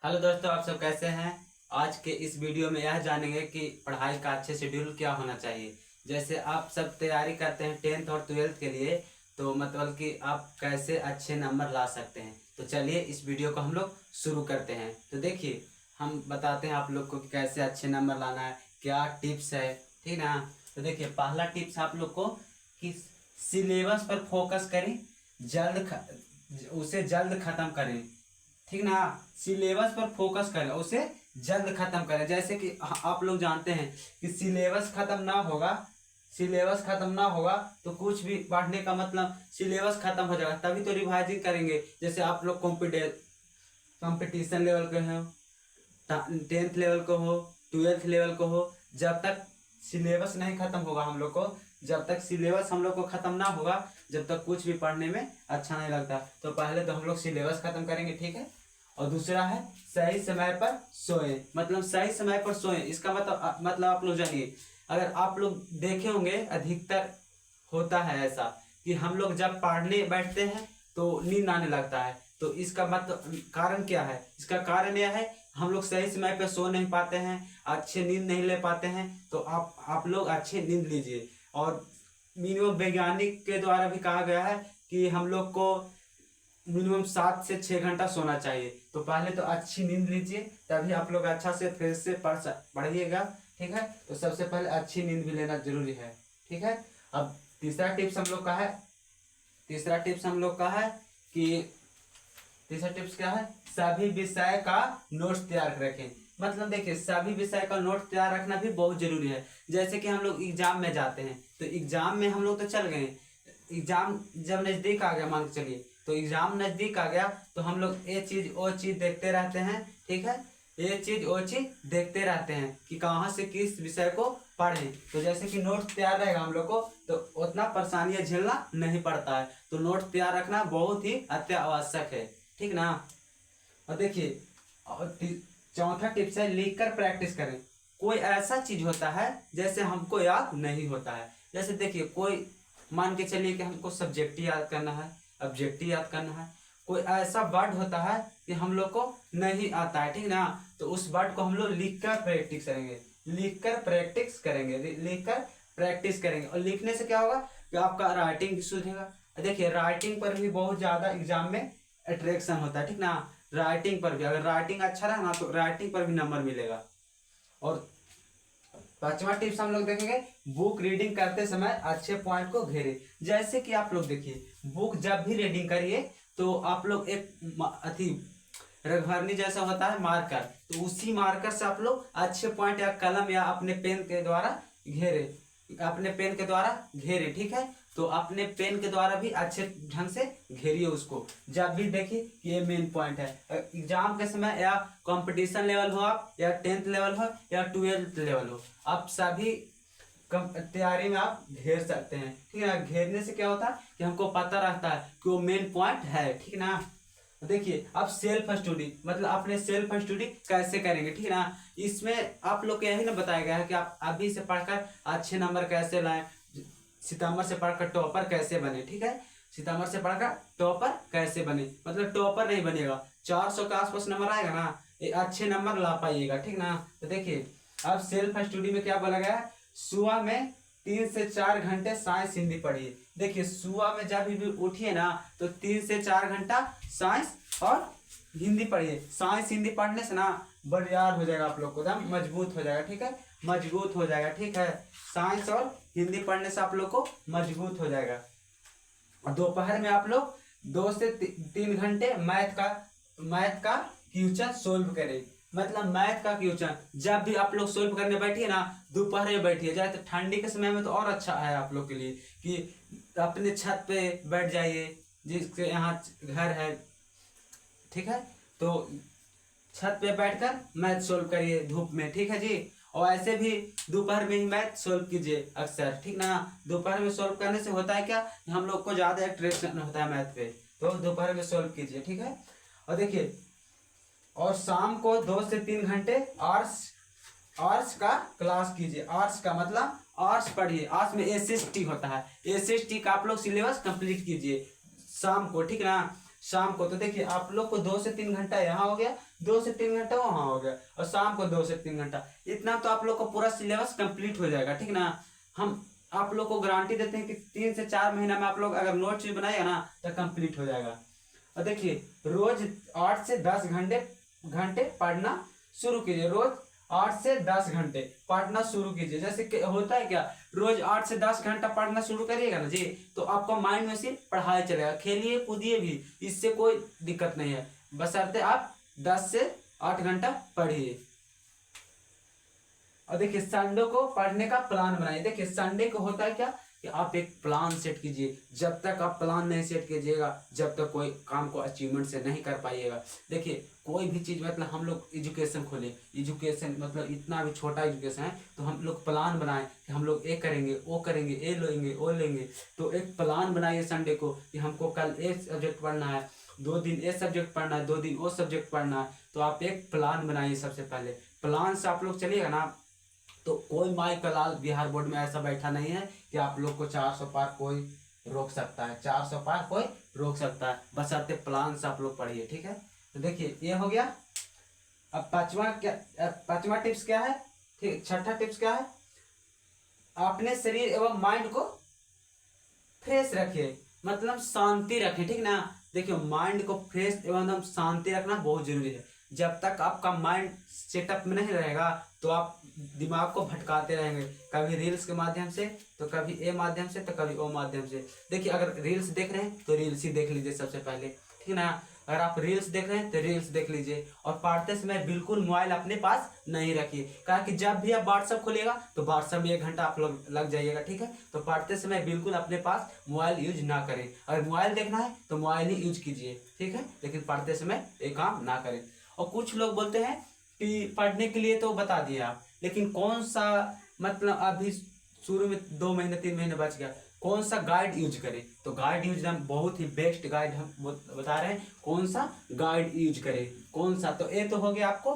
Hello दोस्तों, आप सब कैसे हैं। आज के इस वीडियो में यह जानेंगे कि पढ़ाई का अच्छे शेड्यूल क्या होना चाहिए। जैसे आप सब तैयारी करते हैं 10th और 12th के लिए, तो मतलब कि आप कैसे अच्छे नंबर ला सकते हैं। तो चलिए इस वीडियो को हम लोग शुरू करते हैं। तो देखिए, हम बताते हैं आप लोग को कि कैसे अच्छे नंबर लाना है, क्या टिप्स है, ठीक ना। तो देखिए, पहला टिप्स आप लोग को कि सिलेबस पर फोकस करें, उसे जल्द खत्म करें, ठीक ना। सिलेबस पर फोकस करें, उसे जल्द खत्म करें। जैसे कि आप लोग जानते हैं कि सिलेबस खत्म ना होगा तो कुछ भी पढ़ने का मतलब सिलेबस खत्म हो जाएगा, तभी तो रिवाइजिंग करेंगे। जैसे आप लोग कंपटीशन लेवल के हो, 10th लेवल को हो, 12th लेवल को हो, जब तक सिलेबस नहीं खत्म होगा हम लोग को, जब तक सिलेबस हम लोग को खत्म ना होगा, जब तक कुछ भी पढ़ने में अच्छा नहीं लगता। तो पहले तो हम लोग सिलेबस खत्म करेंगे, ठीक है। और दूसरा है सही समय पर सोए, मतलब सही समय पर सोए। इसका मतलब आप लोग जानिए, अगर आप लोग देखे होंगे अधिकतर होता है ऐसा कि हम लोग जब पढ़ने बैठते हैं तो नींद आने लगता है। तो इसका मतलब कारण क्या है? इसका कारण यह है, हम लोग सही समय पे सो नहीं पाते हैं, अच्छे नींद नहीं ले पाते हैं। तो आप लोग अच्छे नींद लीजिए। और मिनिमम वैज्ञानिक के द्वारा भी कहा गया है कि हम लोग को मिनिमम 7 से 6 घंटा सोना चाहिए। तो पहले तो अच्छी नींद लीजिए, तभी आप लोग अच्छा से फ्रेश से पढ़िएगा, ठीक है। तो सबसे पहले अच्छी नींद भी लेना जरूरी है, ठीक है। अब तीसरा टिप्स हम लोग का है कि तीसरा टिप्स क्या है, सभी विषय का नोट्स तैयार रखें। मतलब देखिए, सभी विषय का नोट तैयार रखना भी बहुत जरूरी है। जैसे कि हम लोग एग्जाम में जाते हैं, तो एग्जाम में हम लोग तो चल गए, एग्जाम जब नजदीक आ गया, मान के चलिए, तो एग्जाम नजदीक आ गया तो हम लोग ये चीज वो चीज देखते रहते हैं, ठीक है। ये चीज वो चीज देखते रहते हैं कि कहाँ से किस विषय को पढ़ें। तो जैसे कि नोट तैयार रहेगा हम लोग को, तो उतना परेशानियां झेलना नहीं पड़ता है। तो नोट तैयार रखना बहुत ही अत्यावश्यक है, ठीक ना। और देखिए, चौथा टिप्स है लिख कर प्रैक्टिस करें। कोई ऐसा चीज होता है जैसे हमको याद नहीं होता है। जैसे देखिए, कोई मान के चलिए कि हमको सब्जेक्ट याद करना है, ऑब्जेक्ट याद करना है। कोई ऐसा वर्ड होता है कि हम लोग को नहीं आता है, ठीक ना। तो उस वर्ड को हम लोग लिख कर प्रैक्टिस करेंगे, और लिखने से क्या होगा कि आपका राइटिंग सुधरेगा। देखिए, राइटिंग पर भी बहुत ज्यादा एग्जाम में अट्रैक्शन होता है, ठीक ना। राइटिंग पर भी, अगर राइटिंग अच्छा रहा ना, तो राइटिंग पर भी नंबर मिलेगा। और पांचवा टिप्स हम लोग देखेंगे, बुक रीडिंग करते समय अच्छे पॉइंट को घेरे। जैसे कि आप लोग देखिए, बुक जब भी रीडिंग करिए तो आप लोग एक अथी रघुवरनी जैसा होता है मार्कर, तो उसी मार्कर से आप लोग अच्छे पॉइंट या कलम या अपने पेन के द्वारा घेरे, ठीक है। तो अपने पेन के द्वारा भी अच्छे ढंग से घेरिए उसको, जब भी देखिए कि ये मेन पॉइंट है। एग्जाम के समय या कंपटीशन लेवल हो आप, या 10th लेवल हो या 12th लेवल हो, आप सभी तैयारी में आप घेर सकते हैं, ठीक है ना। घेरने से क्या होता है कि हमको पता रहता है कि वो मेन पॉइंट है, ठीक है ना। देखिए, अब सेल्फ स्टडी, मतलब अपने सेल्फ स्टडी कैसे करेंगे, ठीक है ना। इसमें आप लोग को यही ना बताया गया है कि आप अभी से पढ़कर अच्छे नंबर कैसे लाएं, सितंबर से पढ़कर टॉपर कैसे बने, ठीक है। सितंबर से पढ़कर टॉपर कैसे बने, मतलब टॉपर नहीं बनेगा, 400 के आसपास नंबर आएगा ना, ये अच्छे नंबर ला पाइएगा, ठीक ना। तो देखिए, अब सेल्फ स्टडी में क्या बोला गया है, सुबह में 3 से 4 घंटे साइंस हिंदी पढ़िए। देखिए, सुबह में जब भी उठिए ना, तो 3 से 4 घंटा साइंस और हिंदी पढ़िए। साइंस हिंदी पढ़ने से ना बरियार हो जाएगा, आप लोग को एकदम मजबूत हो जाएगा, ठीक है, मजबूत हो जाएगा, ठीक है। साइंस और हिंदी पढ़ने से आप लोग को मजबूत हो जाएगा। और दोपहर में आप लोग 2 से 3 घंटे मैथ का क्वेश्चन सोल्व करें। मतलब मैथ का क्वेश्चन जब भी आप लोग सोल्व करने बैठिए ना, दोपहर में बैठिए। जाए तो ठंडी के समय में तो और अच्छा है आप लोग के लिए कि अपने छत पे बैठ जाइए, जिसके यहाँ घर है, ठीक है। तो छत पे बैठकर मैथ सोल्व करिए धूप में, ठीक है जी। और ऐसे भी दोपहर में ही मैथ सोल्व कीजिए अक्सर, ठीक ना। दोपहर में सोल्व करने से होता है क्या, हम लोग को ज्यादा अट्रैक्शन होता है मैथ पे, तो दोपहर में सोल्व कीजिए, ठीक है। और देखिए, और शाम को 2 से 3 घंटे आर्ट्स का क्लास कीजिए। आर्ट्स का मतलब आर्ट्स पढ़िए, आर्ट्स में एसएसटी होता है, एसएसटी का आप लोग सिलेबस कंप्लीट कीजिए शाम को, ठीक ना। शाम को तो देखिए आप लोग को 2 से 3 घंटा यहाँ हो गया, 2 से 3 घंटा वहाँ हो गया, और शाम को 2 से 3 घंटा, इतना तो आप लोग को पूरा सिलेबस कंप्लीट हो जाएगा, ठीक ना। हम आप लोग को गारंटी देते हैं कि 3 से 4 महीना में आप लोग अगर नोट्स भी बनाएगा ना तो कंप्लीट हो जाएगा। और देखिए रोज 8 से 10 घंटे पढ़ना शुरू कीजिए, रोज 8 से 10 घंटे पढ़ना शुरू कीजिए। जैसे कि होता है क्या, रोज 8 से 10 घंटा पढ़ना शुरू करिएगा ना जी, तो आपका माइंड में सिर्फ पढ़ाई चलेगा, खेलिए कूदिए भी, इससे कोई दिक्कत नहीं है, बशर्ते आप 10 से 8 घंटा पढ़िए। और देखिए संडे को पढ़ने का प्लान बनाइए। देखिए संडे को होता है क्या कि आप एक प्लान सेट कीजिए, जब तक आप प्लान नहीं सेट कीजिएगा जब तक कोई काम को अचीवमेंट से नहीं कर पाइएगा। देखिए कोई भी चीज़, मतलब हम लोग एजुकेशन खोले, एजुकेशन मतलब इतना भी छोटा एजुकेशन है तो हम लोग प्लान बनाएं कि हम लोग ये करेंगे वो करेंगे, ये लेंगे वो लेंगे, तो एक प्लान बनाइए संडे को कि हमको कल ये सब्जेक्ट पढ़ना है, 2 दिन ये सब्जेक्ट पढ़ना है, 2 दिन वो सब्जेक्ट पढ़ना है। तो आप एक प्लान बनाइए, सबसे पहले प्लान से आप लोग चलिएगा ना तो कोई माई कलाल बिहार बोर्ड में ऐसा बैठा नहीं है कि आप लोग को 400 पार कोई रोक सकता है, 400 पार कोई रोक सकता है, बशर्ते प्लान से आप लोग पढ़िए, ठीक है। तो देखिए ये हो गया। अब पांचवा टिप्स क्या है, ठीक, छठा टिप्स क्या है, अपने शरीर एवं माइंड को फ्रेश रखिए, मतलब शांति रखें, ठीक ना। देखिए माइंड को फ्रेश एवं शांति रखना बहुत जरूरी है। जब तक आपका माइंड सेटअप में नहीं रहेगा तो आप दिमाग को भटकाते रहेंगे, कभी रील्स के माध्यम से तो कभी ए माध्यम से तो कभी ओ माध्यम से। देखिए अगर रील्स देख रहे हैं तो रील्स ही देख लीजिए सबसे पहले, ठीक ना। अगर आप रील्स देख रहे हैं तो रील्स देख लीजिए, और पढ़ते समय बिल्कुल मोबाइल अपने पास नहीं रखिए, कहा कि जब भी आप व्हाट्सअप खोलिएगा तो व्हाट्सअप में 1 घंटा आप लोग लग जाइएगा, ठीक है। तो पढ़ते समय बिल्कुल अपने पास मोबाइल यूज ना करें, अगर मोबाइल देखना है तो मोबाइल ही यूज कीजिए, ठीक है, लेकिन पढ़ते समय ये काम ना करें। और कुछ लोग बोलते हैं कि पढ़ने के लिए तो बता दिए आप, लेकिन कौन सा, मतलब अभी शुरू में 2 महीने 3 महीने बच गया, कौन सा गाइड यूज करें। तो गाइड यूज हम बहुत ही बेस्ट गाइड हम बता रहे हैं, कौन सा गाइड यूज करें, कौन सा। तो ये तो हो गया आपको,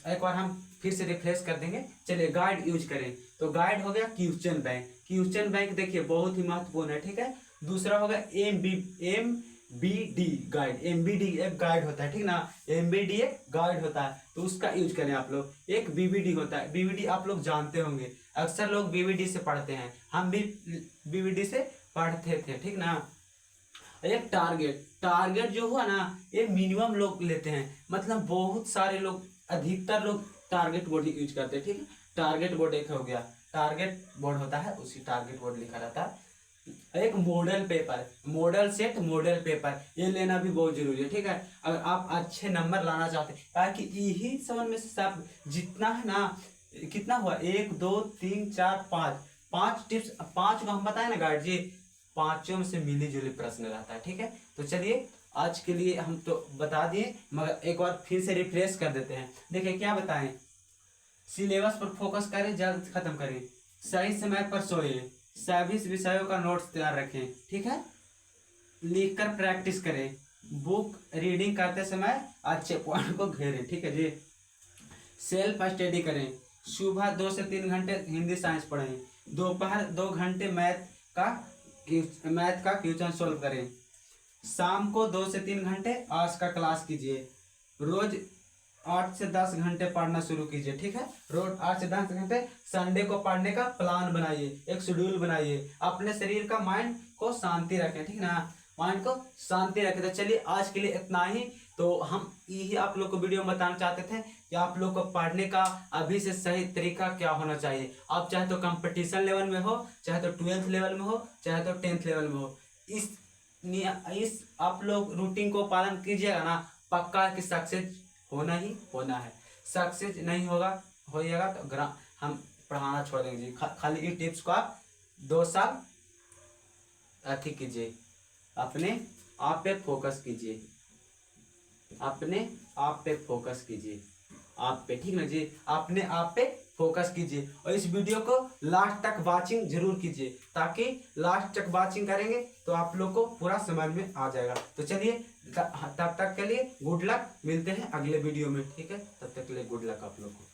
एक बार हम फिर से रिफ्रेश कर देंगे। चलिए गाइड यूज करें, तो गाइड हो गया क्वेश्चन बैंक। क्वेश्चन बैंक देखिए बहुत ही महत्वपूर्ण है, ठीक है। दूसरा हो गया MBD गाइड, MBD एक गाइड होता है, ठीक ना, MBD एक गाइड होता है तो उसका यूज करें आप लोग। एक BBD होता है, BBD आप लोग जानते होंगे, अक्सर लोग BBD से पढ़ते हैं, हम भी BBD से पढ़ते थे, ठीक ना। एक टारगेट जो हुआ ना ये मिनिमम लोग लेते हैं, मतलब बहुत सारे लोग, अधिकतर लोग टारगेट बोर्ड यूज करते हैं, ठीक है। टारगेट बोर्ड एक हो गया, टारगेट बोर्ड होता है उसी टारगेट बोर्ड लिखा रहता है। एक model paper, model set, model paper ये लेना भी बहुत जरूरी है, ठीक है, अगर आप अच्छे नंबर लाना चाहते हैं। ताकि यही समझ में से सब जितना है ना, कितना हुआ 1 2 3 4 5 टिप्स, 5 को हम बताए ना गाइड जी, 5 में से मिली जुली प्रश्न रहता है, ठीक है। तो चलिए आज के लिए हम तो बता दिए, मगर एक बार फिर से रिफ्रेश कर देते हैं। देखिए क्या बताएं, सिलेबस पर फोकस करें, जल्द खत्म करें, सही समय पर सोए, सभी विषयों का नोट्स तैयार रखें, ठीक है, लिखकर प्रैक्टिस करें, बुक रीडिंग करते समय अच्छे पॉइंट को घेरें, ठीक है जी, सेल्फ स्टडी करें, सुबह 2 से 3 घंटे हिंदी साइंस पढ़ें, दोपहर 2 घंटे मैथ का क्वेश्चन सोल्व करें, शाम को 2 से 3 घंटे आर्ट्स का क्लास कीजिए, रोज 8 से 10 घंटे पढ़ना शुरू कीजिए, ठीक है, रोज 8 से 10 घंटे। संडे को पढ़ने का प्लान बनाइए, एक शेड्यूल बनाइए, अपने शरीर का, माइंड को शांति रखें, ठीक ना, माइंड को शांति रखें। तो चलिए आज के लिए इतना ही। तो हम यही आप लोग को वीडियो में बताना चाहते थे कि आप लोग को पढ़ने का अभी से सही तरीका क्या होना चाहिए। आप चाहे तो कंपटीशन लेवल में हो, चाहे तो 12th लेवल में हो, चाहे तो 10th लेवल में हो, इस आप लोग रूटीन को पालन कीजिएगा ना, पक्का कि सक्सेस होना ही होना है। सक्सेस नहीं होइएगा तो हम पढ़ाना छोड़ देंगे जी। खाली ये टिप्स को आप 2 साल अति कीजिए, अपने आप पे फोकस कीजिए, अपने आप पे फोकस कीजिए, आप पे, ठीक ना जी, अपने आप पे फोकस कीजिए। और इस वीडियो को लास्ट तक वाचिंग जरूर कीजिए, ताकि लास्ट तक वाचिंग करेंगे तो आप लोग को पूरा समझ में आ जाएगा। तो चलिए तब तक के लिए गुड लक, मिलते हैं अगले वीडियो में, ठीक है, तब तक के लिए गुड लक आप लोग को।